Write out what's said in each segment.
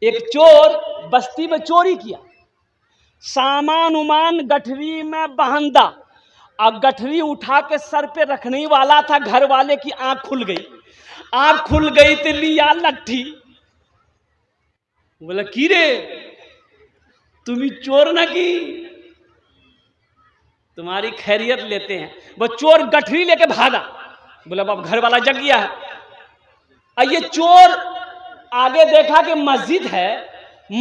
ایک چور بستی میں چوری کیا، سامان امان گٹھری میں باندھا، اور گٹھری اٹھا کے سر پہ رکھنے والا تھا، گھر والے کی آنکھ کھل گئی تو لیا لٹھی، بولا کی رے تمہیں چور نہ کی، تمہاری خیریت لیتے ہیں۔ وہ چور گٹھری لے کے بھاگا، بولا اب گھر والا جگ گیا ہے۔ اور یہ چور آگے دیکھا کہ مسجد ہے،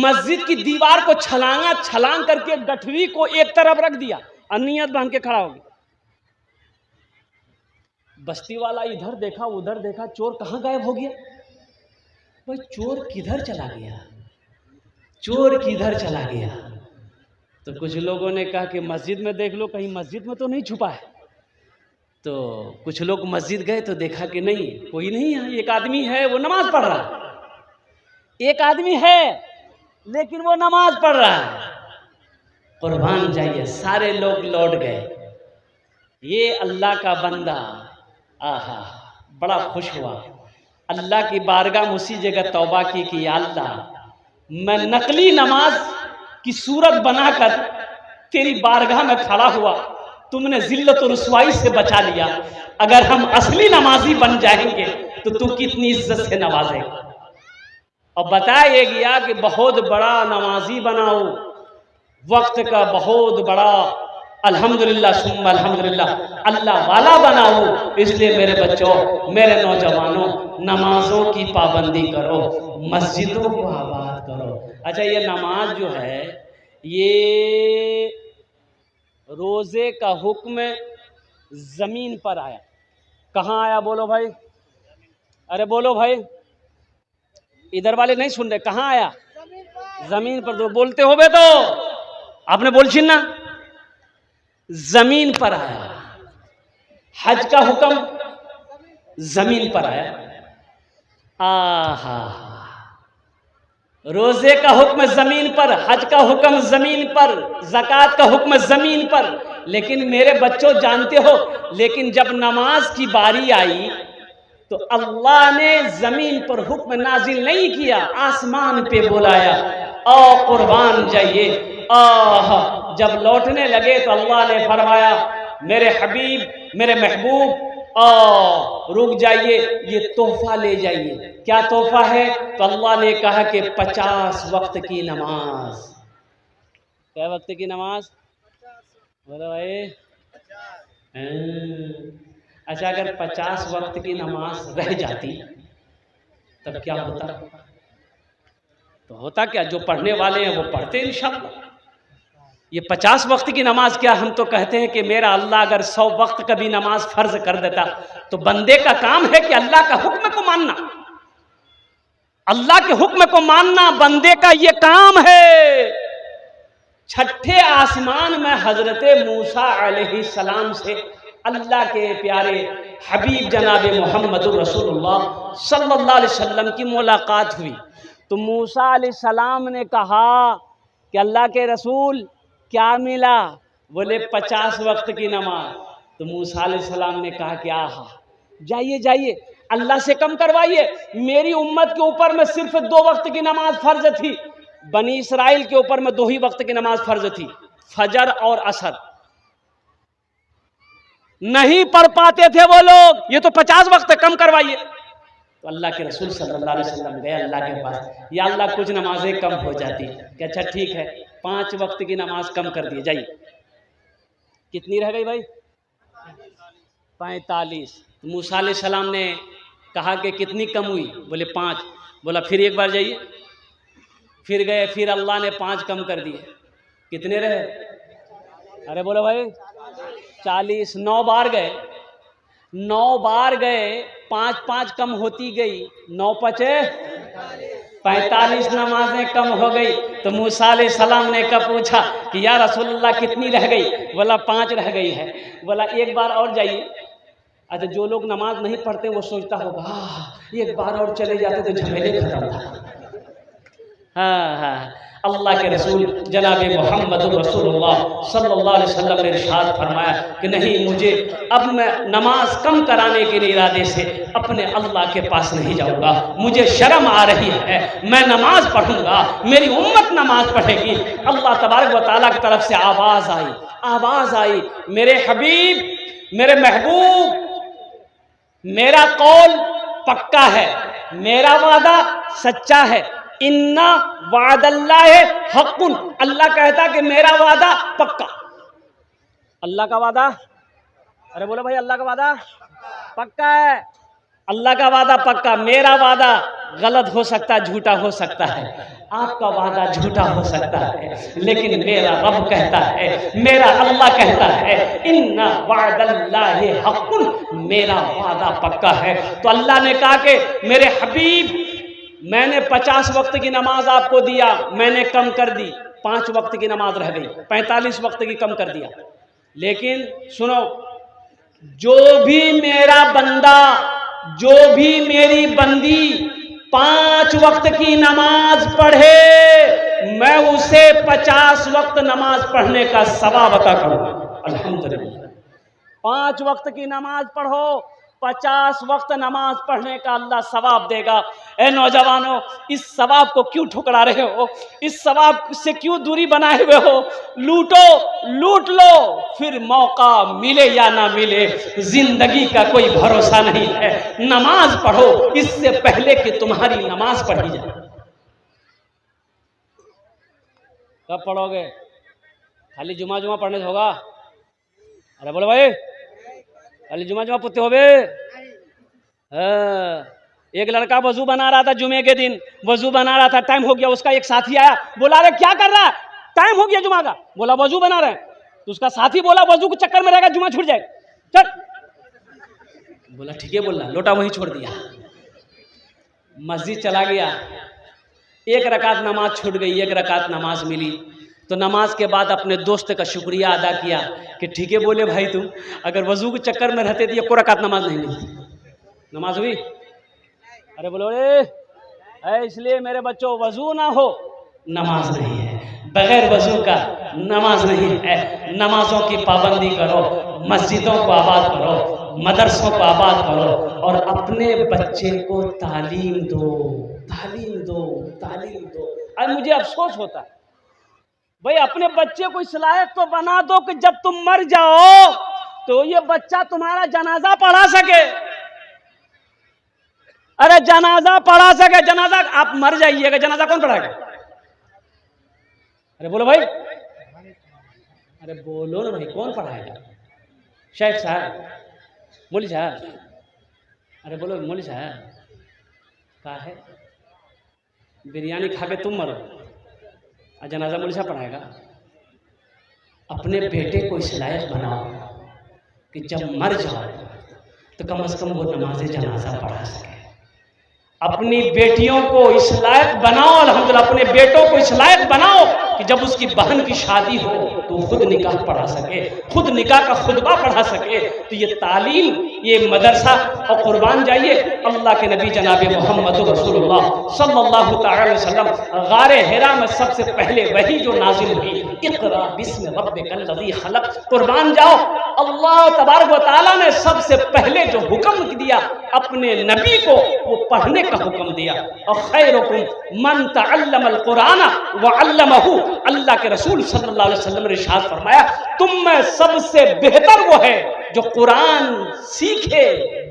مسجد کی دیوار کو چھلانگ کر کے گٹھری کو ایک طرف رکھ دیا اور نیت باندھ کے کھڑا ہو گیا۔ بستی والا ادھر دیکھا ادھر دیکھا، چور کہاں غائب ہو گیا؟ بھائی چور کدھر چلا گیا، چور کدھر چلا گیا؟ تو کچھ لوگوں نے کہا کہ مسجد میں دیکھ لو، کہیں مسجد میں تو نہیں چھپا ہے۔ تو کچھ لوگ مسجد گئے تو دیکھا کہ نہیں، کوئی نہیں ہے، ایک آدمی ہے وہ نماز پڑھ رہا ہے، ایک آدمی ہے لیکن وہ نماز پڑھ رہا ہے۔ قربان جائیے، سارے لوگ لوٹ گئے۔ یہ اللہ کا بندہ آہا بڑا خوش ہوا، اللہ کی بارگاہ میں اسی جگہ توبہ کی کہ یا اللہ میں نقلی نماز کی صورت بنا کر تیری بارگاہ میں کھڑا ہوا، تم نے ذلت و رسوائی سے بچا لیا، اگر ہم اصلی نمازی بن جائیں گے تو کتنی عزت سے نوازے گا۔ اور بتایا گیا کہ بہت بڑا نمازی بناؤ، وقت کا بہت بڑا الحمدللہ ثم الحمدللہ اللہ والا بناؤ۔ اس لیے میرے بچوں، میرے نوجوانوں، نمازوں کی پابندی کرو، مسجدوں کو آباد کرو۔ اچھا یہ نماز جو ہے، یہ روزے کا حکم زمین پر آیا، کہاں آیا بولو بھائی؟ ارے بولو بھائی، ادھر والے نہیں سن رہے، کہاں آیا؟ زمین پر۔ تو بولتے ہو بے تو آپ نے بول چھنا، زمین پر آیا۔ حج کا حکم زمین پر آیا، آہا روزے کا حکم زمین پر، حج کا حکم زمین پر، زکوٰۃ کا حکم زمین پر۔ لیکن میرے بچوں جانتے ہو، لیکن جب نماز کی باری آئی تو اللہ نے زمین پر حکم نازل نہیں کیا، آسمان پہ بلایا، او قربان جائیے۔ جب لوٹنے لگے تو اللہ نے فرمایا میرے حبیب میرے محبوب رک جائیے، یہ تحفہ لے جائیے۔ کیا تحفہ ہے؟ تو اللہ نے کہا کہ 50 وقت کی نماز۔ کیا وقت کی نماز؟ بولو بھائی۔ اچھا اگر 50 وقت کی نماز رہ جاتی تب کیا ہوتا؟ تو ہوتا کیا، جو پڑھنے والے ہیں وہ پڑھتے انشاءاللہ۔ یہ 50 وقت کی نماز کیا، ہم تو کہتے ہیں کہ میرا اللہ اگر 100 وقت کا بھی نماز فرض کر دیتا تو بندے کا کام ہے کہ اللہ کا حکم کو ماننا، اللہ کے حکم کو ماننا بندے کا یہ کام ہے۔ چھٹے آسمان میں حضرت موسیٰ علیہ السلام سے اللہ کے پیارے حبیب جناب محمد رسول اللہ صلی اللہ علیہ وسلم کی ملاقات ہوئی تو موسیٰ علیہ السلام نے کہا کہ اللہ کے رسول کیا ملا؟ بولے 50 وقت کی نماز۔ تو موسیٰ علیہ السلام نے کہا کہ آہا جائیے جائیے اللہ سے کم کروائیے، میری امت کے اوپر میں صرف 2 وقت کی نماز فرض تھی، بنی اسرائیل کے اوپر میں 2 ہی وقت کی نماز فرض تھی، فجر اور عصر، نہیں پڑھ پاتے تھے وہ لوگ، یہ تو 50 وقت کم کروائیے۔ تو اللہ کے رسول صلی اللہ علیہ وسلم گئے اللہ کے پاس، یا اللہ کچھ نمازیں کم ہو جاتی کہ اچھا ٹھیک ہے 5 وقت کی نماز کم کر دیے جائیے۔ کتنی رہ گئی بھائی؟ 45۔ موسیٰ علیہ السلام نے کہا کہ کتنی کم ہوئی؟ بولے 5۔ بولا پھر ایک بار جائیے، پھر گئے، پھر اللہ نے 5 کم کر دیے، کتنے رہے؟ ارے بولو بھائی 40۔ 9 بار گئے، 9 بار گئے، 5 کم ہوتی گئی، 9 پچے 45 نمازیں کم ہو گئی۔ تو موسیٰ علیہ السلام نے کہا پوچھا کہ یا رسول اللہ کتنی رہ گئی؟ بولا 5 رہ گئی ہے۔ بولا ایک بار اور جائیے۔ اچھا جو لوگ نماز نہیں پڑھتے وہ سوچتا ہوگا ایک بار اور چلے جاتے تو جھمیلے ختم تھا، ہاں ہاں اللہ کے رسول جناب محمد رسول اللہ صلی اللہ علیہ وسلم نے ارشاد فرمایا کہ نہیں، مجھے اب میں نماز کم کرانے کے ارادے سے اپنے اللہ کے پاس نہیں جاؤں گا، مجھے شرم آ رہی ہے، میں نماز پڑھوں گا، میری امت نماز پڑھے گی۔ اللہ تبارک و تعالیٰ کی طرف سے آواز آئی، میرے حبیب، میرے محبوب، میرا قول پکا ہے، میرا وعدہ سچا ہے، اِنَّ وعد اللہ حق، اللہ کہتا کہ میرا وعدہ پکا۔ اللہ کا وعدہ، ارے بولو بھائی، اللہ کا وعدہ پکا ہے، اللہ کا وعدہ پکا، میرا وعدہ غلط ہو سکتا ہے، جھوٹا ہو سکتا ہے، آپ کا وعدہ جھوٹا ہو سکتا ہے، لیکن میرا رب کہتا ہے، میرا اللہ کہتا ہے، ان وعد اللہ حق، میرا وعدہ پکا ہے۔ تو اللہ نے کہا کہ میرے حبیب، میں نے 50 وقت کی نماز آپ کو دیا، میں نے کم کر دی، 5 وقت کی نماز رہ گئی، 45 وقت کی کم کر دیا، لیکن سنو، جو بھی میرا بندہ، جو بھی میری بندی 5 وقت کی نماز پڑھے، میں اسے 50 وقت نماز پڑھنے کا ثواب عطا کروں گا۔ الحمدللہ، 5 وقت کی نماز پڑھو، 50 وقت نماز پڑھنے کا اللہ ثواب دے گا۔ اے نوجوانوں، اس ثواب کو کیوں ٹھکرا رہے ہو؟ اس ثواب سے کیوں دوری بنائے ہوئے ہو؟ لوٹ لو، پھر موقع ملے یا نہ ملے، زندگی کا کوئی بھروسہ نہیں ہے۔ نماز پڑھو اس سے پہلے کہ تمہاری نماز پڑھی جائے۔ کب پڑھو گے؟ خالی جمعہ پڑھنے سے ہوگا؟ ارے بولو بھائی، خالی جمعہ پوتے ہو بے؟ ایک لڑکا وضو بنا رہا تھا جمعے کے دن، وضو بنا رہا تھا، ٹائم ہو گیا، اس کا ایک ساتھی آیا، بولا رہے کیا کر رہا ہے؟ ٹائم ہو گیا جمعہ کا۔ بولا وضو بنا رہے ہیں۔ تو اس کا ساتھی بولا وضو کے چکر میں رہے گا، جمعہ چھوٹ جائے گا، چل۔ بولا ٹھیک ہے، بولا، لوٹا وہیں چھوڑ دیا، مسجد چلا گیا، 1 رکعت نماز چھوٹ گئی، 1 رکعت نماز ملی، تو نماز کے بعد اپنے دوست کا شکریہ ادا کیا کہ ٹھیک ہے بولے بھائی، تم اگر وضو کے چکر میں رہتے تو یہ کوئی رکعت نماز نہیں ملتی۔ نماز ہوئی؟ ارے بولو رے، اس لیے میرے بچوں، وضو نہ ہو نماز نہیں ہے، بغیر وضو کا نماز نہیں ہے۔ نمازوں کی پابندی کرو، مسجدوں کو آباد کرو، مدرسوں کو آباد کرو، اور اپنے بچے کو تعلیم دو۔ اب مجھے افسوس ہوتا ہے بھائی، اپنے بچے کو اس لائق تو بنا دو کہ جب تم مر جاؤ تو یہ بچہ تمہارا جنازہ پڑھا سکے۔ ارے جنازہ پڑھا سکے، جنازہ آپ مر جائیے گا، جنازہ کون پڑھائے گا؟ ارے بولو بھائی، ارے بولو نا بھائی، کون پڑھائے گا؟ شیخ صاحب، مولوی صاحب، ارے بولو مولوی صاحب، کہا ہے بریانی کھا کے تم مرو، جنازہ مولوی صاحب پڑھائے گا؟ اپنے بیٹے کو اس لائق بناؤ کہ جب مر جاؤ تو کم از کم وہ نماز جنازہ پڑھا سکے۔ اپنی بیٹیوں کو اس لائق بناؤ، الحمدللہ اپنے بیٹوں کو اس لائق بناؤ کہ جب اس کی بہن کی شادی ہو تو خود نکاح پڑھا سکے، خود نکاح کا خطبہ پڑھا سکے۔ تو یہ تعلیم، یہ مدرسہ، اور قربان جائیے اللہ کے نبی جناب محمد رسول اللہ صلی اللہ تعالی وسلم، غار حرا میں سب سے پہلے وحی جو نازل ہوئی، اقرا بسم ربک الذی خلق، قربان جاؤ، اللہ تبارک و تعالیٰ نے سب سے پہلے جو حکم دیا اپنے نبی کو، وہ پڑھنے کا حکم دیا۔ اور خیرکم من تعلم القرآن وعلمہ، اللہ کے رسول صلی اللہ علیہ وسلم نے ارشاد فرمایا، تم میں سب سے بہتر وہ ہے جو قرآن سیکھے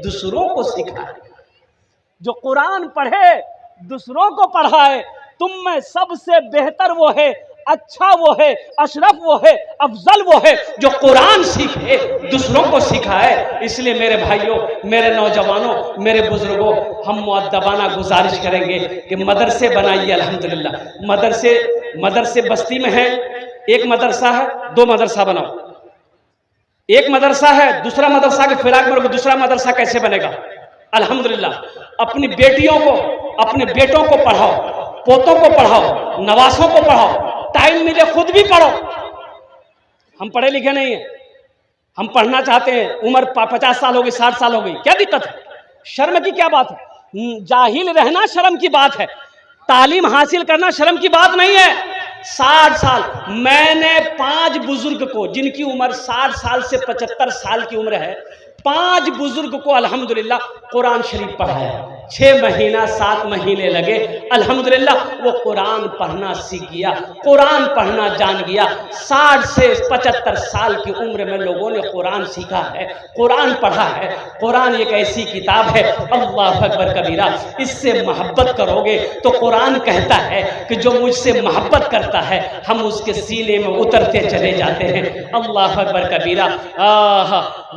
دوسروں کو سکھائے، جو قرآن پڑھے دوسروں کو پڑھائے۔ تم میں سب سے بہتر وہ ہے، اچھا وہ ہے، اشرف وہ ہے، افضل وہ ہے جو قرآن سیکھے دوسروں کو سکھائے۔ اس لیے میرے بھائیوں، میرے نوجوانوں، میرے بزرگوں، ہم مؤدبانہ گزارش کریں گے کہ مدرسے بنائیے۔ الحمدللہ مدرسے بستی میں ہیں، ایک مدرسہ ہے، 2 مدرسہ بناؤ۔ ایک مدرسہ ہے، دوسرا مدرسہ کے فراق میں دوسرا مدرسہ کیسے بنے گا؟ الحمدللہ اپنی بیٹیوں کو، اپنے بیٹوں کو پڑھاؤ، پوتوں کو پڑھاؤ، نواسوں کو پڑھاؤ، ٹائم ملے خود بھی پڑھو۔ ہم پڑھے لکھے نہیں ہیں، ہم پڑھنا چاہتے ہیں، عمر 50 سال ہو گئی، 60 سال ہو گئی، کیا دقت ہے؟ شرم کی کیا بات ہے؟ جاہل رہنا شرم کی بات ہے، تعلیم حاصل کرنا شرم کی بات نہیں ہے. 60 سال میں نے 5 بزرگ کو جن کی عمر 60 سال سے 75 سال کی عمر ہے، 5 بزرگ کو الحمدللہ قرآن شریف پڑھایا. 6 مہینہ 7 مہینے لگے، الحمدللہ وہ قرآن پڑھنا سیکھ گیا، قرآن پڑھنا جان گیا. 60 سے 75 سال کی عمر میں لوگوں نے قرآن سیکھا ہے، قرآن پڑھا ہے. قرآن ایک ایسی کتاب ہے، اللہ اکبر کبیرہ، اس سے محبت کرو گے تو قرآن کہتا ہے کہ جو مجھ سے محبت کرتا ہے ہم اس کے سینے میں اترتے چلے جاتے ہیں. اللہ اکبر کبیرہ.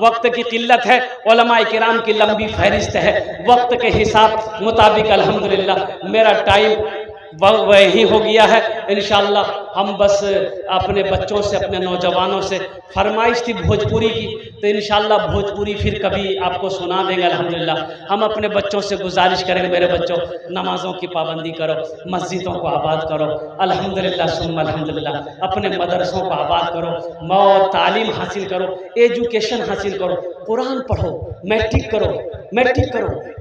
وقت کی قلت ہے، علماء کرام کی لمبی فہرست ہے، وقت کے حساب مطابق الحمدللہ میرا ٹائم وہی ہو گیا ہے. انشاءاللہ ہم بس اپنے بچوں سے، اپنے نوجوانوں سے فرمائش تھی بھوجپوری کی، تو انشاءاللہ بھوجپوری پھر کبھی آپ کو سنا دیں گے. الحمدللہ ہم اپنے بچوں سے گزارش کریں گے، میرے بچوں نمازوں کی پابندی کرو، مسجدوں کو آباد کرو، الحمدللہ ثم الحمدللہ اپنے مدرسوں کو آباد کرو، تعلیم حاصل کرو، ایجوکیشن حاصل کرو، قرآن پڑھو، میٹرک کرو،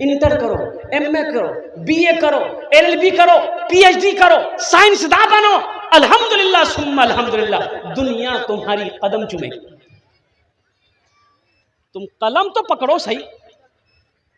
انٹر کرو، ایم اے کرو، بی اے کرو، LLB کرو، PhD کرو، سائنسداں بنو، الحمدللہ ثم الحمدللہ دنیا تمہاری قدم چومے گی. تم قلم تو پکڑو صحیح،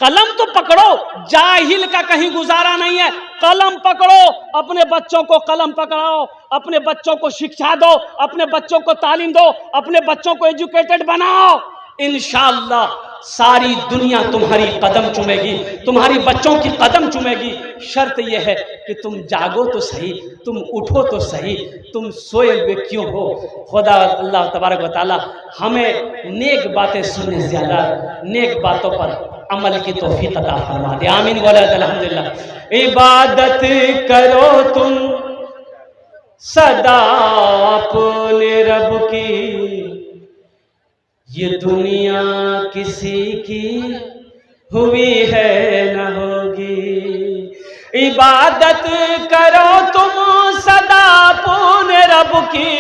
قلم تو پکڑو، جاہل کا کہیں گزارا نہیں ہے. قلم پکڑو، اپنے بچوں کو قلم پکڑاؤ، اپنے بچوں کو شکشا دو، اپنے بچوں کو تعلیم دو، اپنے بچوں کو ایجوکیٹڈ بناؤ. انشاءاللہ ساری دنیا تمہاری قدم چومے گی، تمہاری بچوں کی قدم چومے گی. شرط یہ ہے کہ تم جاگو تو صحیح، تم اٹھو تو صحیح، تم سوئے ہوئے کیوں ہو. خدا اللہ تبارک و تعالی ہمیں نیک باتیں سننے زیادہ نیک باتوں پر عمل کی توفیق عطا فرما دے. آمین بولے الحمدللہ. عبادت کرو تم سدا اپنے رب کی، یہ دنیا کسی کی ہوئی ہے نہ ہوگی. عبادت کرو تم سدا اپنے رب کی،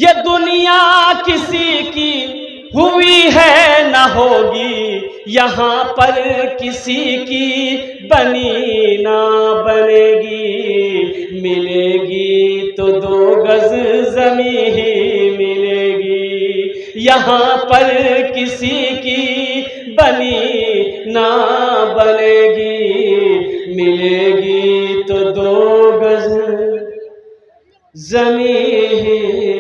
یہ دنیا کسی کی ہوئی ہے نہ ہوگی. یہاں پر کسی کی بنی نہ بنے گی، ملے گی تو 2 گز زمین ہی ملے گی. یہاں پر کسی کی بنی نہ بنے گی، ملے گی تو 2 گز زمین